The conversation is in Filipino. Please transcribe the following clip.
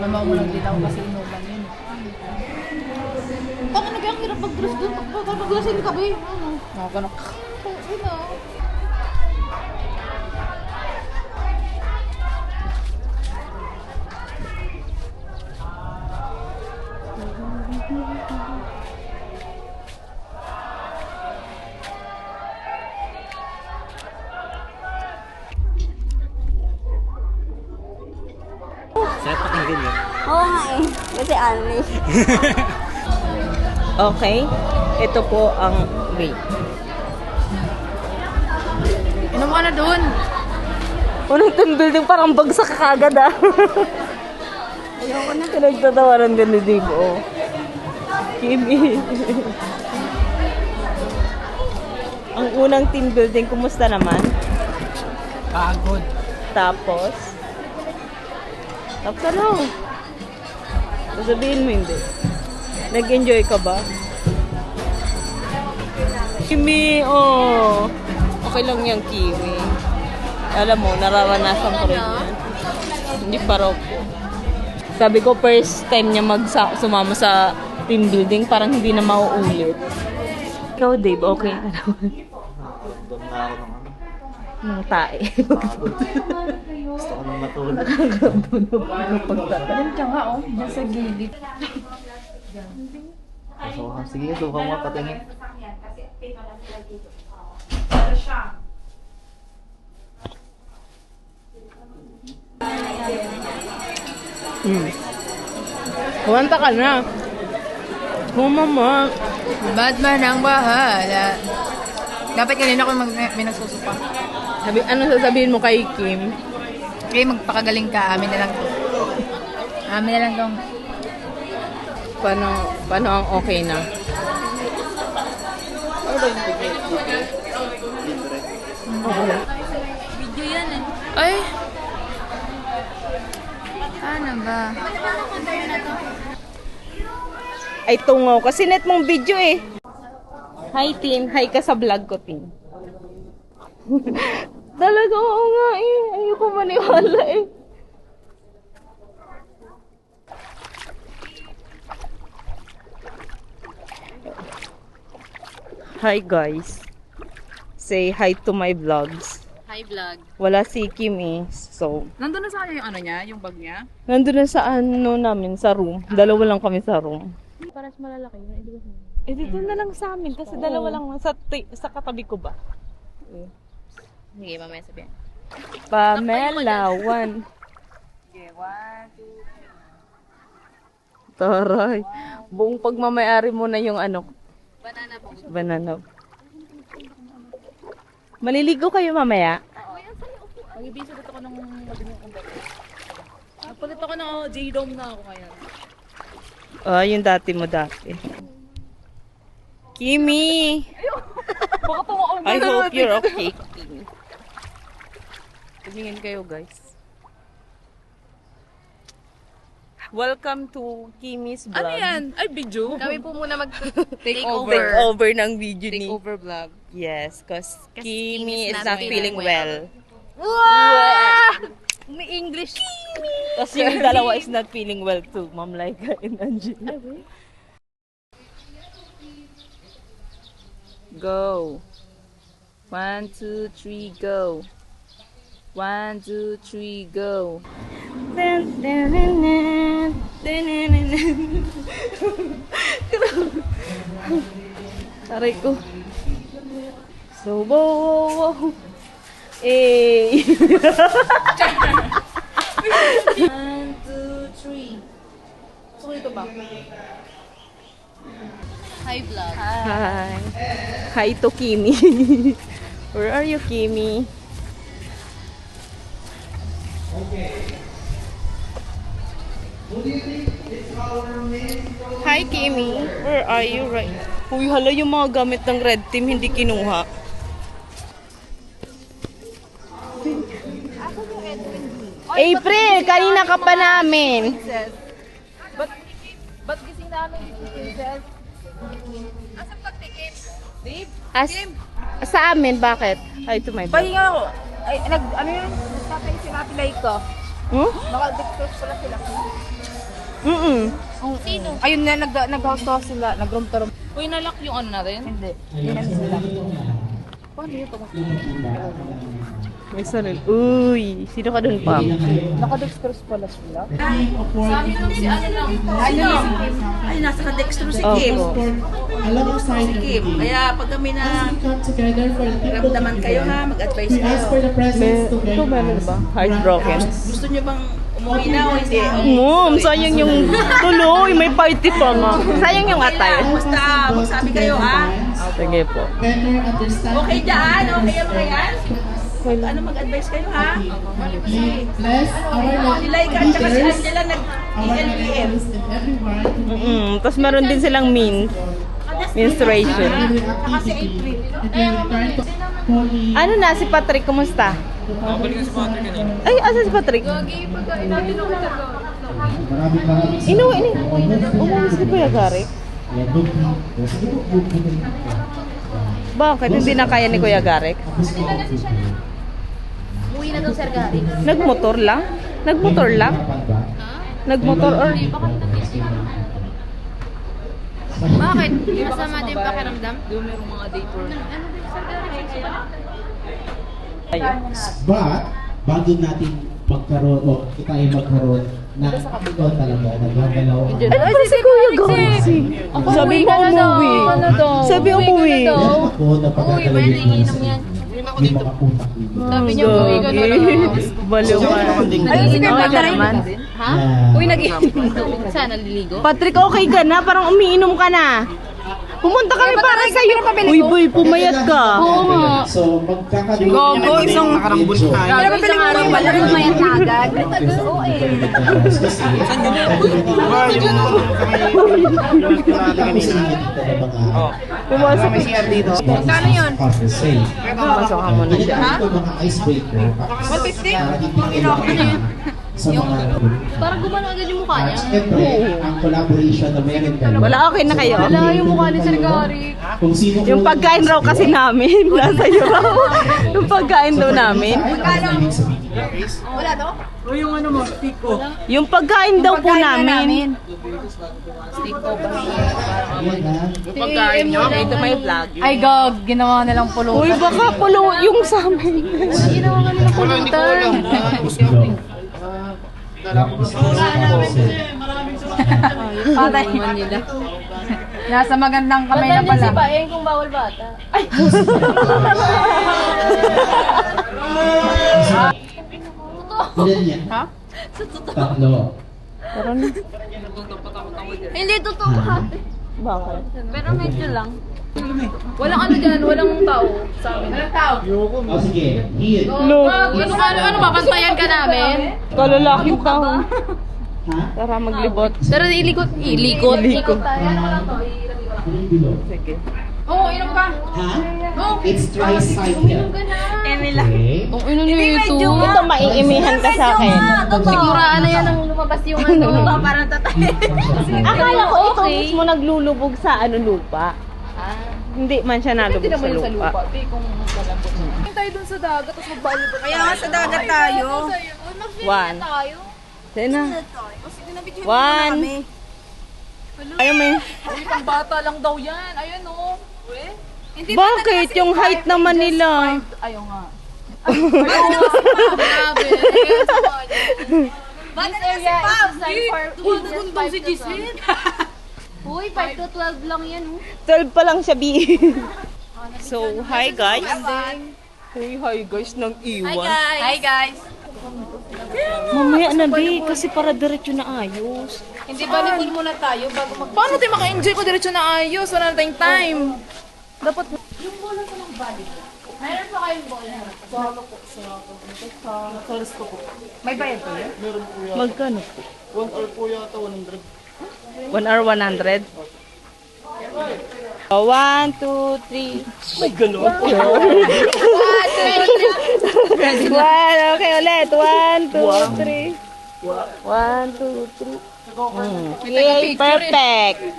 Mama mo lang din ako kasi inuman yun. Baka nagyang hirap mag-dress doon. Paglasin ka ba eh. Nakakanak. Oo na. Sarap pakinggan yun. Oo nga eh. Kasi English. Okay. Ito po ang wait. Inom ka na dun. Unang team building parang bagsak ka kagad ah. Ayoko na. Pinagtatawaran ka ni Dave oh. Kimi. Ang unang team building, kumusta naman? Pagod. Tapos ano? Sasabihin mo hindi. Nag-enjoy ka ba? Kimi, oh. Okay lang yung Kimi. Alam mo, nararanasan ko rin yan. Hindi pa raw po. Sabi ko, first time niya sumama sa team building, parang hindi na mauulit. Ikaw, Dave, okay ka naman. Doon na ako Nang tae. Gusto ko nang matulog. Diyan ka nga oh. Diyan sa gilid. Sige, suka mo patingin. Kumanta ka na. Mama. Batman ang bahala. Dapat kanina ko may nagsusupa. Ano sasabihin mo kay Kim? Okay, magpakagaling ka. Amin na lang to. Amin na lang tong. Paano ang okay na? Video yan eh. Ay! Ano ba? Ay, tungaw. Kasi net mong video eh. Hi, Tin. Hi ka sa vlog ko, Tin. Talaga, oo nga eh. Ayoko maniwala eh. Hi, guys. Say hi to my vlogs. Hi vlog. Wala si Kim eh. So, Nandun na sa kanya yung ano niya, yung bag niya? nandun na sa ano namin, sa room. Dalawa lang kami sa room. Parang malalaki yun. Eh, dito na lang sa amin. Kasi dalawa lang sa katabi ko ba? Sige, mamaya sabihin. Pamela, one. Okay, 1, 2, Taray. Buong pagmamayari mo na yung ano, Banana po. banana. Maliligo kayo mamaya? Mag-ibisa dito ako ng mabingong kumbat. Nagpalit ako ng J-Dome na ako ngayon. Ah, yung dati mo dati. Kimi! Baka tumakon I hope you're okay. Tumingin kayo, guys. Welcome to Kimi's vlog. Ano yan? Ay, video? Kami po muna mag-take Take over ng video ni... Takeover vlog. Yes, because Kimi Kimi is is not not feeling well. May English. Tapos yung dalawa is not feeling well too. Ma'am Laika and Angela. Go. 1, 2, 3, go. 1, 2, 3, go. Aray ko. So, wow. Eh. 1, 2, 3. So, ito ba? Hi vlog. Hi. Hi to Kimi. Where are you, Kimi? Hi, Kimi. Where are you right? Uy, hala yung mga gamit ng red team hindi kinuha. April, kanina ka pa namin. Ba't gising namin si Princess? Asan pagtikip? Babe? Sa amin, bakit? Ay, to my bag. Pahinga ako. Ay, ano yun? Nagtatay sila pilay ko. Hmm? Naka-dictors pala sila. Sino? Ayun na, nag-house to house sila. Nag-room to room. Uy, nalock yung ano natin? Hindi. Hindi na sila. Paano yun? May sarili. Uy, sino ka dun, Pam? Naka-dextrose pala sila. Ay, nasa ka-dextro si Kim. Opo. Si Kim. Kaya pag kami na ramdaman kayo ha, mag-advise kayo. Ito meron ba? Heartbroken. Gusto nyo bang umuwi na o hindi? Mom, sayang yung tuloy. May party pa nga. Sayang yung atay. Basta magsabi kayo ha. Sige po. Okay dyan? Okay yung mga yan? Ano mag-advise kayo ha? Si Laika at saka si Angela nag-ELPM. Tapos meron din silang menstruation. Ano na, si Patrick, kumusta? Ay, asa si Patrick? Umuwi si Kuya Garek? Bakit? Hindi na kaya ni Kuya Garek? Uwi na daw, Sir Gary. Nagmotor lang? Nagmotor lang? Nagmotor or... Bakit? Masama din pakiramdam? Doon merong mga day tour. Ano din, Sir Gary? Ayun. But, bago natin magkaroon, o kita ay magkaroon na ikaw talaga nagagalaw ang Ay, para si Kuya Garek. Sabi mo umuwi. Sabi umuwi. yan ako napagagalaw Uy, yung may sa naiinom yan. yung mga utak nila. Sabi niya, uwi ka na lang. Baliw ka. Ayun, si Kuya Okay ka naman. Ha? Na- Uy, nag-iinom. Saan, naliligo? Patrick, okay ka na? Parang umiinom ka na. Pumunta kami para kayo. Uy, boy, pumayat ka. Oo nga. So, magkakaroon Gogo, isang nakarangbon Pero piling mo yung pala rin mayan na agad. Pumasok si dito. Kano yun? Pasok ka muna dyan. Mga icebreaker. 150? Sa mga Parang gumano agad yung mukha niya. Siyempre, ang collaboration na meron kayo. Wala, okay na kayo. Wala yung mukha ni Sir Gary. Kung sino Yung pagkain raw kasi namin. Nasa iyo raw. Yung pagkain daw namin. Wala to? Yung pagkain daw po namin. Pagkain nyo? Ito may vlog. Ay, gag. Ginawa nilang pulutan. Uy, baka pulo yung sa amin. Ginawa nga nilang pulutan. Patay. Nasa magandang kamay na pala. Sipain kung bawal bata. Ilan yan? Ha? Tatlo. Hindi, totoo ha. Bakit? Pero medyo lang. Walang ano dyan, walang tao sa amin. Walang tao. O sige, hit. Look, Ano, babantayan ka namin? kalalaking tao. Ha? Tara maglibot. Pero ilikot. Ikot. tayo. Ano ko lang to? Anong bilog? Sige. Oo, inom ka. Ha? It's tricycle. Okay. Kung inom nyo ito. Ito, maiimihan ka sa akin. Siguraan na yan ang lumabas yung ano. Parang tatay. Akala ko ikaw mismo naglulubog sa lupa. Hindi man siya nalubog sa lupa. Kung malambot. Tayo dun sa dagat, tapos magbalibot. Kaya nga sa dagat tayo. One. Sige na. One. Ayaw may. Uy, pang bata lang daw yan. Ayun o. Bakit? Yung height naman nila. Ayaw nga. Grabe. This area is designed for Dumadagon daw si Giselle. Uy, 5 to 12 lang yan. 12 pa lang siya, B. So, hi guys. Hey, hi guys, nang iwan. Hi guys. Mamaya na, B, kasi para diretso na ayos. Hindi ba nipul muna tayo bago mag... Paano tayo maka-enjoy ko diretso na ayos? Wala na tayong time. Dapat... Yung bola ko ng balik. Meron pa kayong bola? Sa ko. May bayad po yun? Magkano po? 1 hour po yata, 100. 1 hour, 100? 1, 2, 3. May gano'n. 1, 2, 3. Okay, ulit. 1, 2, 3. 1, 2, 3. Yay, perfect.